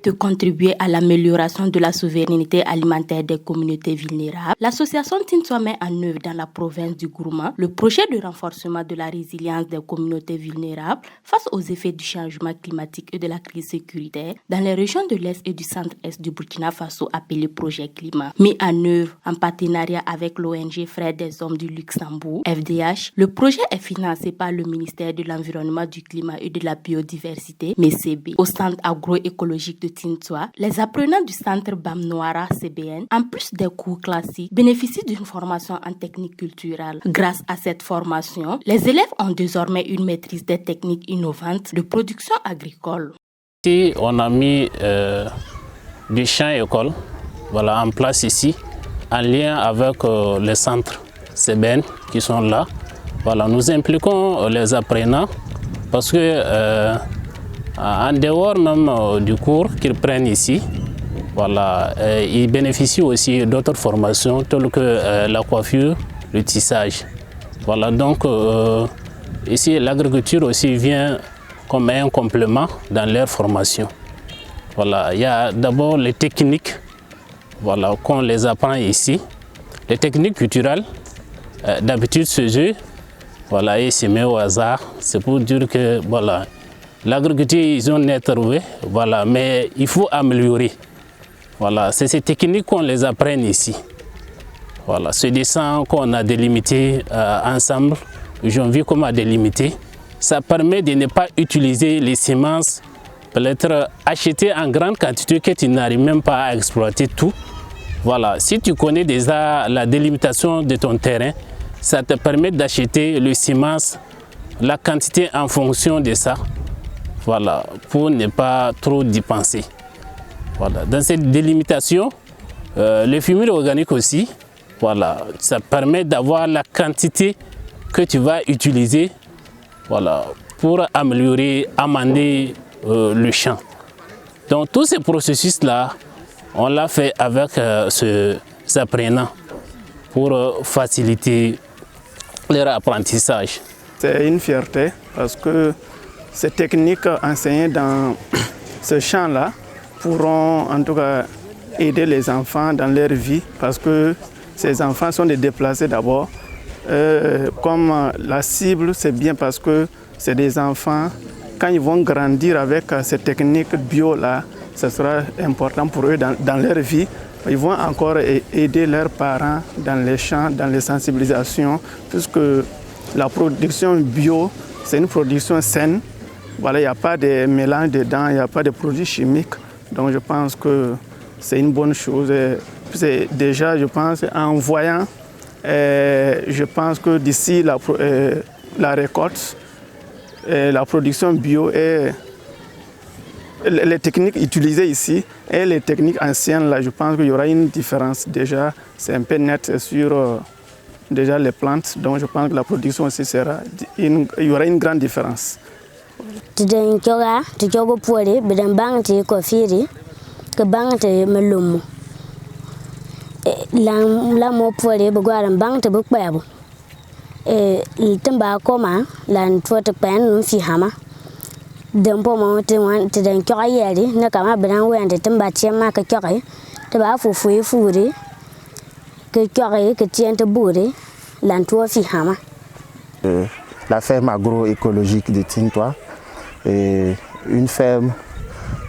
de contribuer à l'amélioration de la souveraineté alimentaire des communautés vulnérables, l'association Tintois met en œuvre dans la province du Gourma le projet de renforcement de la résilience des communautés vulnérables face aux effets du changement climatique et de la crise sécuritaire dans les régions de l'Est et du centre-Est du Burkina Faso appelé Projet Climat. Mis en œuvre en partenariat avec l'ONG Frères des Hommes du Luxembourg, FDH, le projet est financé par le ministère de l'Environnement, du Climat et de la Biodiversité, MECB. Au centre agroécologique de Tintois, les apprenants du centre Bamnoara CBN, en plus des cours classiques, bénéficient d'une formation en technique culturelle. Grâce à cette formation, les élèves ont désormais une maîtrise des techniques innovantes de production agricole. Ici, on a mis des champs-écoles en place ici, en lien avec les centres CBN qui sont là. Nous impliquons les apprenants parce que en dehors même du cours qu'ils prennent ici, ils bénéficient aussi d'autres formations telles que la coiffure, le tissage. Donc ici l'agriculture aussi vient comme un complément dans leur formation. Il y a d'abord les techniques qu'on les apprend ici. Les techniques culturelles, d'habitude ce jeu, il se met au hasard. C'est pour dire que l'agriculture, ils ont trouvé, mais il faut améliorer. C'est ces techniques qu'on les apprend ici. Ce dessin qu'on a délimité ensemble, j'en vu comment délimiter. Ça permet de ne pas utiliser les semences, peut-être acheter en grande quantité que tu n'arrives même pas à exploiter tout. Si tu connais déjà la délimitation de ton terrain, ça te permet d'acheter les semences, la quantité en fonction de ça, pour ne pas trop dépenser. Dans cette délimitation, le fumier organique aussi, ça permet d'avoir la quantité que tu vas utiliser pour améliorer, amender le champ. Donc tous ces processus-là, on l'a fait avec ces apprenants pour faciliter leur apprentissage. C'est une fierté parce que ces techniques enseignées dans ce champ-là pourront en tout cas aider les enfants dans leur vie parce que ces enfants sont des déplacés d'abord. Comme la cible, c'est bien parce que c'est des enfants, quand ils vont grandir avec ces techniques bio-là, ce sera important pour eux dans leur vie. Ils vont encore aider leurs parents dans les champs, dans les sensibilisations, puisque la production bio, c'est une production saine. Il n'y a pas de mélange dedans, il n'y a pas de produits chimiques. Donc je pense que c'est une bonne chose. Déjà, je pense, en voyant, je pense que d'ici la récolte, la production bio et les techniques utilisées ici et les techniques anciennes, là, je pense qu'il y aura une différence. Déjà, c'est un peu net sur déjà les plantes, donc je pense que la production aussi il y aura une grande différence. La ferme agroécologique de Tintois est une ferme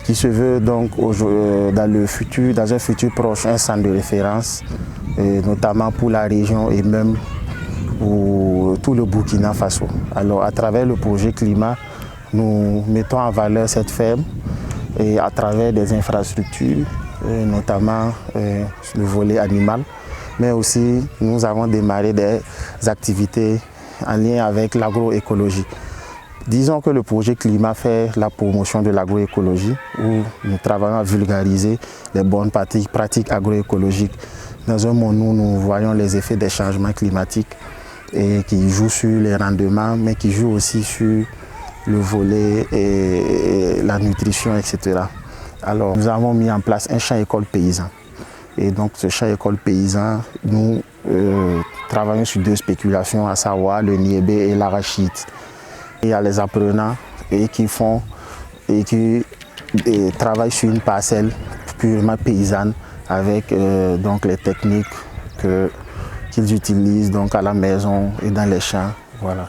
qui se veut donc dans un futur proche un centre de référence, notamment pour la région et même pour tout le Burkina Faso. Alors à travers le projet Climat, nous mettons en valeur cette ferme et à travers des infrastructures, notamment le volet animal, mais aussi nous avons démarré des activités en lien avec l'agroécologie. Disons que le projet Climat fait la promotion de l'agroécologie, où nous travaillons à vulgariser les bonnes pratiques agroécologiques dans un monde où nous voyons les effets des changements climatiques et qui jouent sur les rendements, mais qui jouent aussi sur le volet et la nutrition, etc. Alors nous avons mis en place un champ-école paysan. Et donc ce champ-école paysan, nous travaillons sur deux spéculations, à savoir le niébé et l'arachide. Il y a les apprenants qui travaillent sur une parcelle purement paysanne avec donc les techniques qu'ils utilisent donc à la maison et dans les champs. Voilà.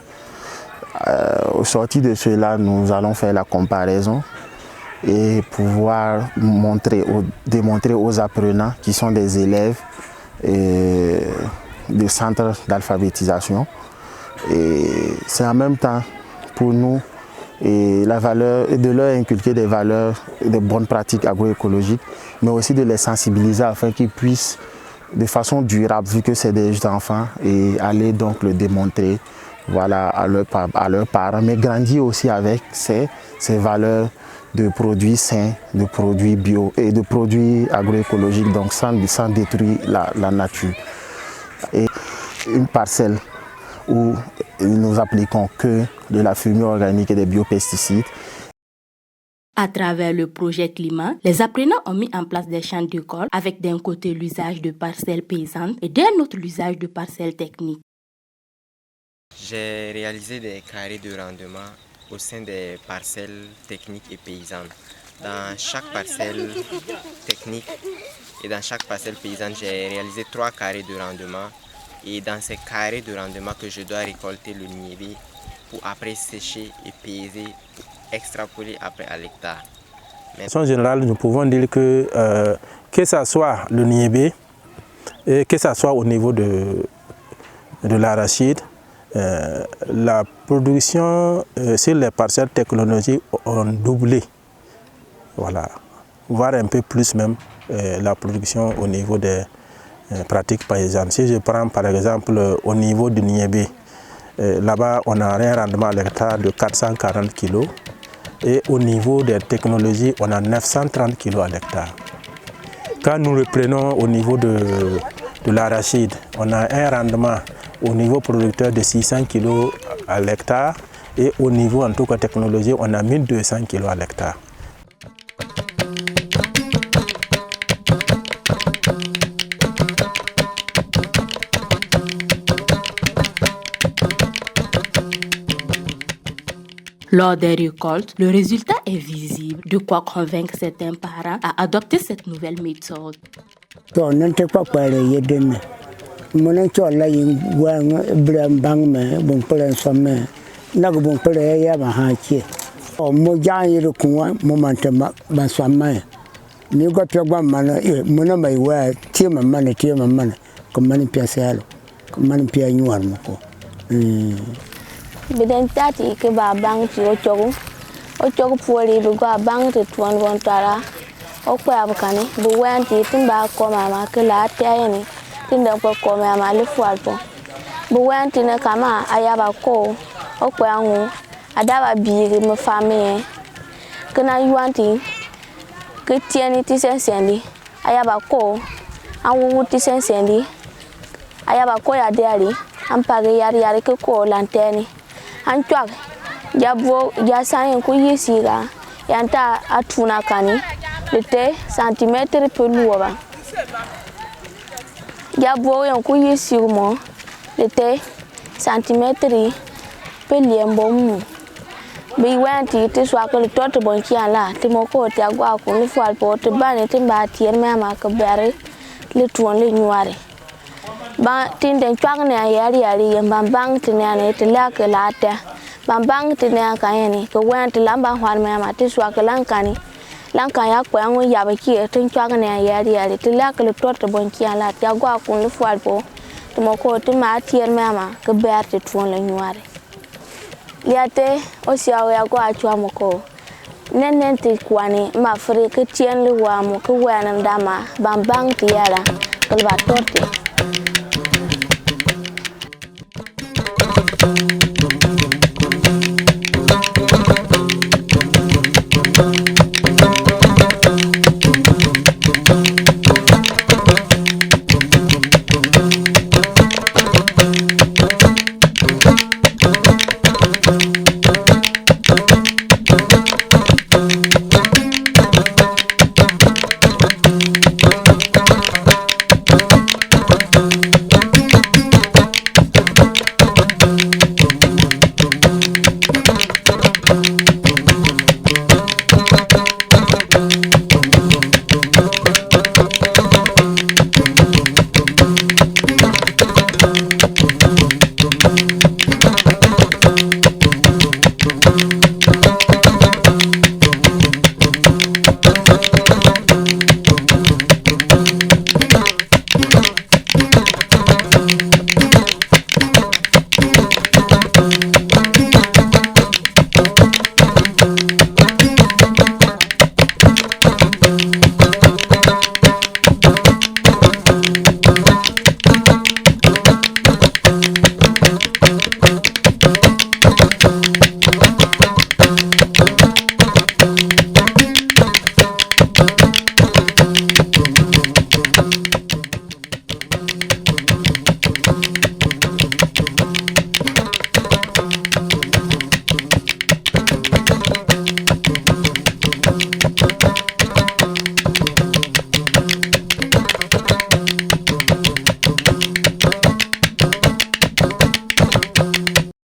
Au sorti de cela, nous allons faire la comparaison et pouvoir démontrer aux apprenants qui sont des élèves des centres d'alphabétisation. Et c'est en même temps pour nous de leur inculquer des valeurs, de bonnes pratiques agroécologiques, mais aussi de les sensibiliser afin qu'ils puissent de façon durable, vu que c'est des enfants, et aller donc le démontrer, voilà, à leurs parents, mais grandir aussi avec ces valeurs de produits sains, de produits bio et de produits agroécologiques, donc sans détruire la nature. Et une parcelle où nous appliquons que de la fumée organique et des biopesticides. À travers le projet climat, les apprenants ont mis en place des champs d'école avec d'un côté l'usage de parcelles paysannes et d'un autre l'usage de parcelles techniques. J'ai réalisé des carrés de rendement au sein des parcelles techniques et paysannes. Dans chaque parcelle technique et dans chaque parcelle paysanne, j'ai réalisé 3 carrés de rendement. Et dans ces carrés de rendement que je dois récolter le niébé pour après sécher et peser, pour extrapoler après à l'hectare. De façon générale, nous pouvons dire que ce soit le niébé et que ce soit au niveau de l'arachide, la production sur les parcelles technologiques ont doublé. Voilà, voire un peu plus même la production au niveau des pratiques paysannes. Si je prends par exemple au niveau du niébé, là-bas on a un rendement à l'hectare de 440 kg et au niveau des technologies on a 930 kg à l'hectare. Quand nous reprenons au niveau de l'arachide, on a un rendement au niveau producteur de 600 kg à l'hectare et au niveau en tout cas technologie on a 1200 kg à l'hectare. Lors des récoltes, le résultat est visible, de quoi convaincre certains parents à adopter cette nouvelle méthode. Biden tati ke ba bang ti o chogo puoli bu ga bang ti tuan won tara o kwa abkani bu wan ti timba ko mama ke la tayeni tinda ko mama le fualpo bu wan ti na kama ayaba ko o kwa ngu adaba biiri me famille kana yuanti ke tieni ti sensendi ayaba ko anwu ti sensendi ayaba ko ya deali ampage yari ke ko lanteni Antuak, ya sayen ko yesiga, yanta atuna kani, de centimetre peluwa. Ya bo yon ko yesigumo, de centimetre peliembo mu. Bi wanti te swako le toto bonki ala, te moko te agwa ko le fwal po te bane te ba tier mama ka bere le tuon le nyuare. Ba tinden chwagne yari bambang tinane te la ke lata bambang tinane kayeni ko went lamba hwar mama te swa ke lankani lanka ya ko anwo ya ba ki tin chwagne yari te la ke le torte bonki ala te agwa ko le fwal po te moko te ma tier mama ke ber te tuon le nyuare liate o sia ya ko achwa moko nenen te kwani ma fre ke tien le wa mo ke wana ndama bambang ti yara ke ba torte